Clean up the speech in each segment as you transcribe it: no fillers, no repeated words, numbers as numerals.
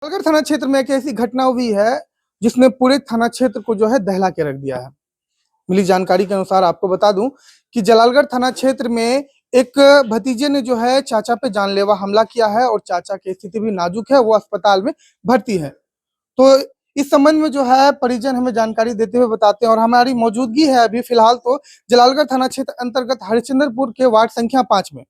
जलालगढ़ थाना क्षेत्र में एक ऐसी घटना हुई है जिसने पूरे थाना क्षेत्र को जो है दहला के रख दिया है। मिली जानकारी के अनुसार आपको बता दूं कि जलालगढ़ थाना क्षेत्र में एक भतीजे ने जो है चाचा पे जानलेवा हमला किया है और चाचा की स्थिति भी नाजुक है, वो अस्पताल में भर्ती है। तो इस संबंध में जो है परिजन हमें जानकारी देते हुए बताते हैं और हमारी मौजूदगी है अभी फिलहाल तो जलालगढ़ थाना क्षेत्र अंतर्गत हरिश्चंद्रपुर के वार्ड संख्या 5 में।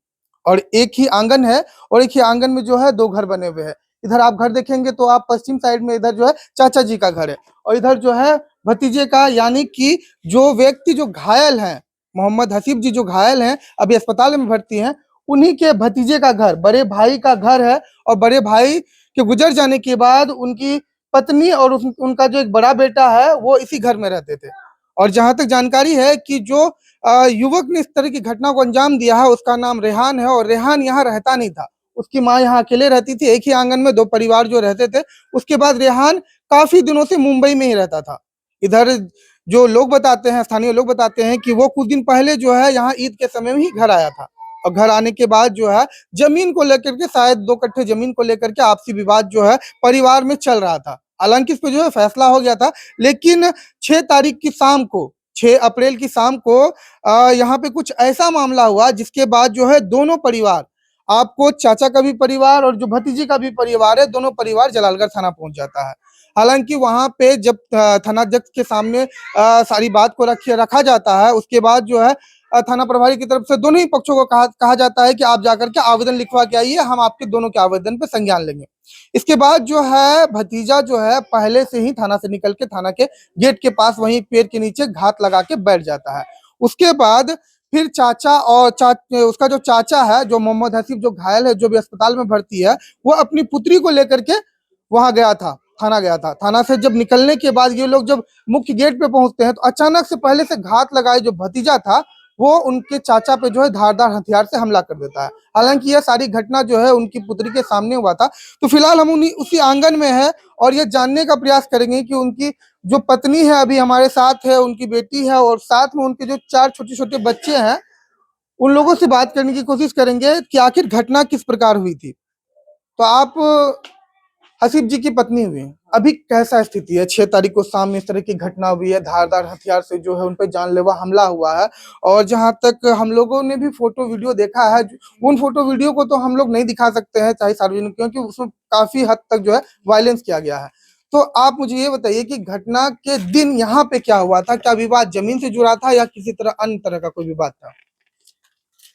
और एक ही आंगन है और एक ही आंगन में जो है दो घर बने हुए हैं। इधर आप घर देखेंगे तो आप पश्चिम साइड में इधर जो है चाचा जी का घर है और इधर जो है भतीजे का, यानी कि जो व्यक्ति जो घायल है, मोहम्मद हसीब जी जो घायल हैं, अभी अस्पताल में भर्ती हैं, उन्हीं के भतीजे का घर, बड़े भाई का घर है। और बड़े भाई के गुजर जाने के बाद उनकी पत्नी और उनका जो एक बड़ा बेटा है वो इसी घर में रहते थे। और जहां तक जानकारी है कि जो युवक ने इस तरह की घटना को अंजाम दिया है उसका नाम रेहान है और रेहान यहाँ रहता नहीं था। उसकी माँ यहाँ अकेले रहती थी, एक ही आंगन में दो परिवार जो रहते थे। उसके बाद रेहान काफी दिनों से मुंबई में ही रहता था। इधर जो लोग बताते हैं, स्थानीय लोग बताते हैं कि वो कुछ दिन पहले जो है यहाँ ईद के समय में ही घर आया था और घर आने के बाद जो है जमीन को लेकर के, शायद 2 कट्ठे जमीन को लेकर के आपसी विवाद जो है परिवार में चल रहा था। हालांकि इस पे जो है फैसला हो गया था, लेकिन 6 तारीख की शाम को, 6 अप्रैल की शाम को यहाँ पे कुछ ऐसा मामला हुआ जिसके बाद जो है दोनों परिवार, आपको चाचा का भी परिवार और जो भतीजी का भी परिवार है, दोनों परिवार जलालगढ़ थाना पहुंच जाता है। हालांकि वहां पे जब थानाध्यक्ष के सामने सारी बात को रखा जाता है, उसके बाद जो है थाना प्रभारी की तरफ से दोनों ही पक्षों को कहा जाता है कि आप जाकर के आवेदन लिखवा के आइए, हम आपके दोनों के आवेदन पे संज्ञान लेंगे। इसके बाद जो है भतीजा जो है पहले से ही थाना से निकल के थाना के गेट के पास वहीं पेड़ के नीचे घात लगा के बैठ जाता है। उसके बाद फिर चाचा और उसका जो चाचा है, जो मोहम्मद हसीब जो घायल है, जो भी अस्पताल में भर्ती है, वो अपनी पुत्री को लेकर के वहां गया था, थाना गया था। थाना से जब निकलने के बाद ये लोग जब मुख्य गेट पे पहुंचते हैं तो अचानक से पहले से घात लगाए जो भतीजा था वो उनके चाचा पे जो है धारदार हथियार से हमला कर देता है। हालांकि यह सारी घटना जो है उनकी पुत्री के सामने हुआ था। तो फिलहाल हम उन्हीं उसी आंगन में है और ये जानने का प्रयास करेंगे कि उनकी जो पत्नी है अभी हमारे साथ है, उनकी बेटी है और साथ में उनके जो 4 छोटे-छोटे बच्चे हैं, उन लोगों से बात करने की कोशिश करेंगे कि आखिर घटना किस प्रकार हुई थी। तो आप हसीब जी की पत्नी हुई, अभी कैसा स्थिति है? 6 तारीख को शाम में इस तरह की घटना हुई है, धारदार हथियार से जो है उन पे जानलेवा हमला हुआ है। और जहां तक हम लोगों ने भी फोटो वीडियो देखा है, उन फोटो वीडियो को तो हम लोग नहीं दिखा सकते हैं चाहे सार्वजनिक, क्योंकि उसमें काफी हद तक जो है वायलेंस किया गया है। तो आप मुझे ये बताइए कि घटना के दिन यहाँ पे क्या हुआ था? क्या विवाद जमीन से जुड़ा था या किसी तरह अन्य तरह का कोई विवाद था?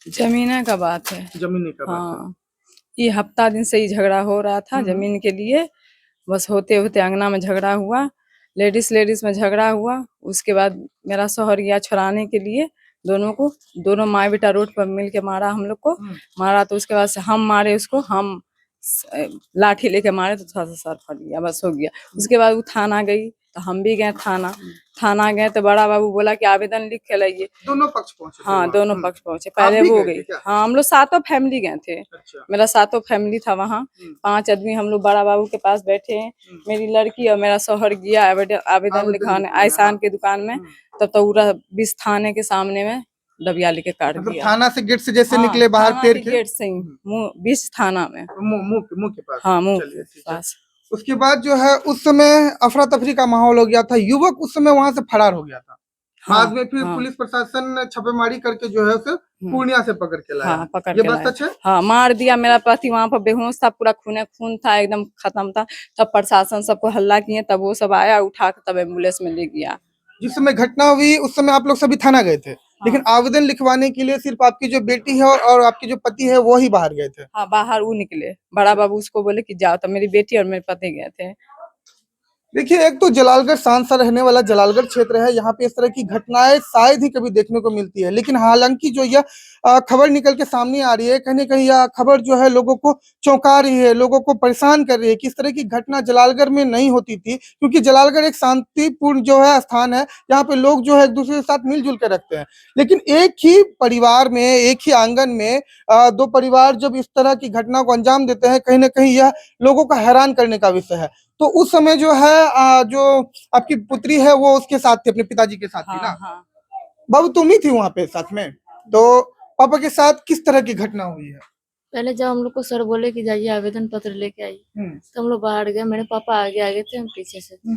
जमीन का बात है। जमीनी का बात है। हाँ, ये हफ्ता दिन से ही झगड़ा हो रहा था जमीन के लिए। बस होते होते अंगना में झगड़ा हुआ, लेडीज में झगड़ा हुआ। उसके बाद मेरा शौहर गया छुड़ाने के लिए दोनों को। दोनों माँ बेटा रोड पर मिल के मारा हम लोग को। मारा तो उसके बाद से हम मारे उसको, हम लाठी लेके मारे तो थोड़ा सा सर फट गया, बस हो गया। उसके बाद वो थाना गई तो हम भी गए थाना गए तो बड़ा बाबू बोला कि आवेदन लिख के लाइए। दोनों पक्ष पहुंचे? हाँ, दोनों पक्ष पहुंचे। पहले वो गई। हाँ, हम लोग 7 फैमिली गए थे। अच्छा। मेरा 7 फैमिली था वहाँ। 5 आदमी हम लोग बड़ा बाबू के पास बैठे हैं। मेरी लड़की और मेरा शौहर गया आवेदन लिखाने आयसान की दुकान में। तब तो पूरा 20 थाने के सामने में दबिया लेके काट दिया। थाना से गेट से जैसे हाँ, निकले बाहर पेड़ के गेट से ही मुँह 20 थाना में, मुंह के पास। हाँ मुँह चलिए, के ठीक है। पास। उसके बाद जो है उस समय अफरा तफरी का माहौल हो गया था, युवक उस समय वहां से फरार हो गया था। हाँ, बाद में फिर हाँ, पुलिस प्रशासन छापेमारी करके जो है उसे पूर्णिया से पकड़ के लाया। हाँ, पकड़ ये के बात लाया। सच है? हाँ, मार दिया। मेरा पति वहां पर बेहोश था, पूरा खूने खून था, एकदम खत्म था। तब प्रशासन सबको हल्ला किए, तब वो सब आया उठा के तब एम्बुलेंस में ले गया। जिस समय घटना हुई उस समय आप लोग सभी थाना गए थे? हाँ। लेकिन आवेदन लिखवाने के लिए सिर्फ आपकी जो बेटी है और आपके जो पति है वो ही बाहर गए थे? हाँ, बाहर वो निकले। बड़ा बाबू उसको बोले कि जाओ, तो मेरी बेटी और मेरे पति गए थे। देखिए, एक तो जलालगढ़ शान से रहने वाला जलालगढ़ क्षेत्र है, यहाँ पे इस तरह की घटनाएं शायद ही कभी देखने को मिलती है। लेकिन हालांकि जो यह खबर निकल के सामने आ रही है, कहीं न कहीं यह खबर जो है लोगों को चौंका रही है, लोगों को परेशान कर रही है कि इस तरह की घटना जलालगढ़ में नहीं होती थी। क्योंकि जलालगढ़ एक शांतिपूर्ण जो है स्थान है, यहाँ पे लोग जो है एक दूसरे के साथ मिलजुल के रखते हैं। लेकिन एक ही परिवार में, एक ही आंगन में 2 परिवार जब इस तरह की घटना को अंजाम देते हैं, कहीं न कहीं यह लोगों को हैरान करने का विषय है। तो उस समय जो है जो आपकी पुत्री है वो उसके साथ थी, अपने पिताजी के साथ थी ना? हाँ। बाबू तुम ही थी वहां पे साथ में? तो पापा के साथ किस तरह की घटना हुई है? पहले जब हम लोग को सर बोले कि जाइए आवेदन पत्र लेके आइए, तो हम लोग बाहर गए। मेरे पापा आगे आगे थे, हम पीछे से थे।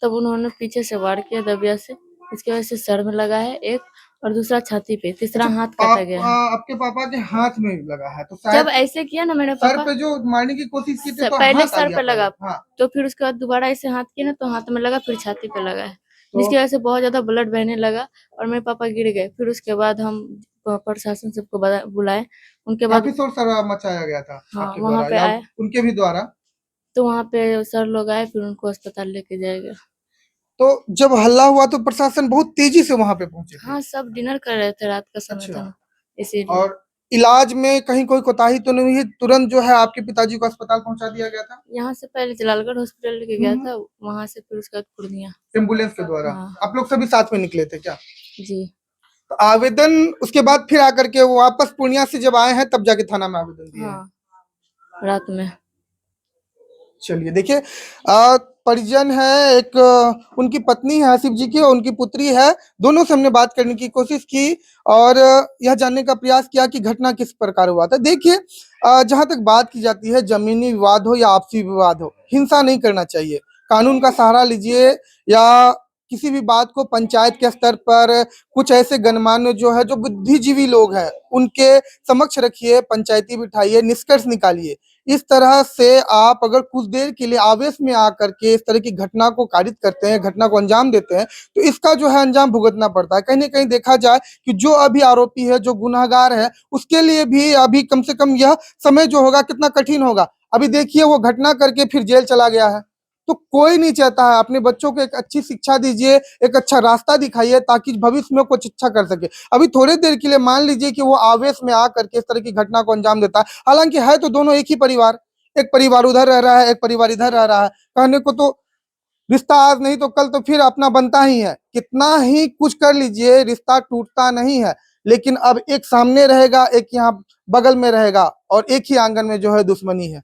तब उन्होंने पीछे से वार किया दबिया से, इसकी वजह से सर में लगा है एक, और दूसरा छाती पे, तीसरा हाथ काटा गया है। आपके पापा के हाथ में लगा है तो जब शायद ऐसे किया ना मेरे सर पापा, पे जो मारने की कोशिश की थी तो पहले हाथ आ सर गया पे लगा, हाँ तो फिर उसके बाद दोबारा ऐसे हाथ किया ना, तो हाथ में लगा, फिर छाती पे लगा है, तो जिसकी वजह से बहुत ज्यादा ब्लड बहने लगा और मेरे पापा गिर गए। फिर उसके बाद हम प्रशासन सबको बुलाए, उनके बाद काफी शोर शराबा मचाया गया था हाँ आपके वहाँ द्वारा पे या आए, उनके भी द्वारा। तो वहाँ पे सर लोग आए, फिर उनको अस्पताल लेके जाया गया। तो जब हल्ला हुआ तो प्रशासन बहुत तेजी से वहां पे पहुंचे थे। हाँ, सब डिनर कर रहे थे, रात का समय था अच्छा ना, इसीलिए। और इलाज में कहीं कोई कोताही तो नहीं हुई, तुरंत जो है आपके पिताजी को अस्पताल पहुंचा दिया गया था यहाँ से पहले जलालगढ़ हॉस्पिटल लेके गया था, वहां से फिर उसके बाद पूर्णिया। एम्बुलेंस के द्वारा। हाँ आप लोग सभी साथ में निकले थे क्या? जी। तो आवेदन उसके बाद फिर आकर के वो वापस पूर्णिया से जब आए हैं तब जाके थाना में आवेदन दिए हैं। हाँ, रात में। चलिए देखिए परिजन है एक उनकी पत्नी है आसिफ जी की और उनकी पुत्री है, दोनों से हमने बात करने की कोशिश की और यह जानने का प्रयास किया कि घटना किस प्रकार हुआ था। देखिए जहां तक बात की जाती है जमीनी विवाद हो या आपसी विवाद हो, हिंसा नहीं करना चाहिए, कानून का सहारा लीजिए या किसी भी बात को पंचायत के स्तर पर कुछ ऐसे गणमान्य जो है जो बुद्धिजीवी लोग हैं उनके समक्ष रखिए, पंचायती बिठाइए, निष्कर्ष निकालिए। इस तरह से आप अगर कुछ देर के लिए आवेश में आकर के इस तरह की घटना को कारित करते हैं, घटना को अंजाम देते हैं, तो इसका जो है अंजाम भुगतना पड़ता है। कहीं न कहीं देखा जाए कि जो अभी आरोपी है, जो गुनहगार है, उसके लिए भी अभी कम से कम यह समय जो होगा कितना कठिन होगा। अभी देखिए वो घटना करके फिर जेल चला गया है। तो कोई नहीं चाहता है, अपने बच्चों को एक अच्छी शिक्षा दीजिए, एक अच्छा रास्ता दिखाइए ताकि भविष्य में कुछ अच्छा कर सके। अभी थोड़ी देर के लिए मान लीजिए कि वो आवेश में आकर के इस तरह की घटना को अंजाम देता है, हालांकि है तो दोनों एक ही परिवार, एक परिवार उधर रह रहा है, एक परिवार इधर रह रहा है। कहने को तो रिश्ता आज नहीं तो कल तो फिर अपना बनता ही है, कितना ही कुछ कर लीजिए रिश्ता टूटता नहीं है। लेकिन अब एक सामने रहेगा, एक यहाँ बगल में रहेगा और एक ही आंगन में जो है दुश्मनी है।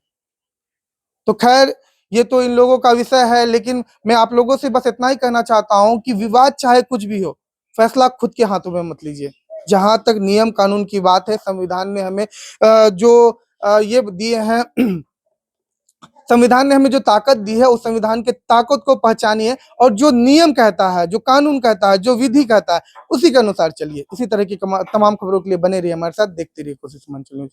तो खैर ये तो इन लोगों का विषय है, लेकिन मैं आप लोगों से बस इतना ही कहना चाहता हूं कि विवाद चाहे कुछ भी हो, फैसला खुद के हाथों में मत लीजिए। जहां तक नियम कानून की बात है, संविधान ने हमें ये दिए हैं संविधान ने हमें जो ताकत दी है उस संविधान के ताकत को पहचानिए और जो नियम कहता है, जो कानून कहता है, जो विधि कहता है, उसी के अनुसार चलिए। इसी तरह की तमाम खबरों के लिए बने रहिए हमारे साथ, देखते रहिए कोशिश मंच न्यूज।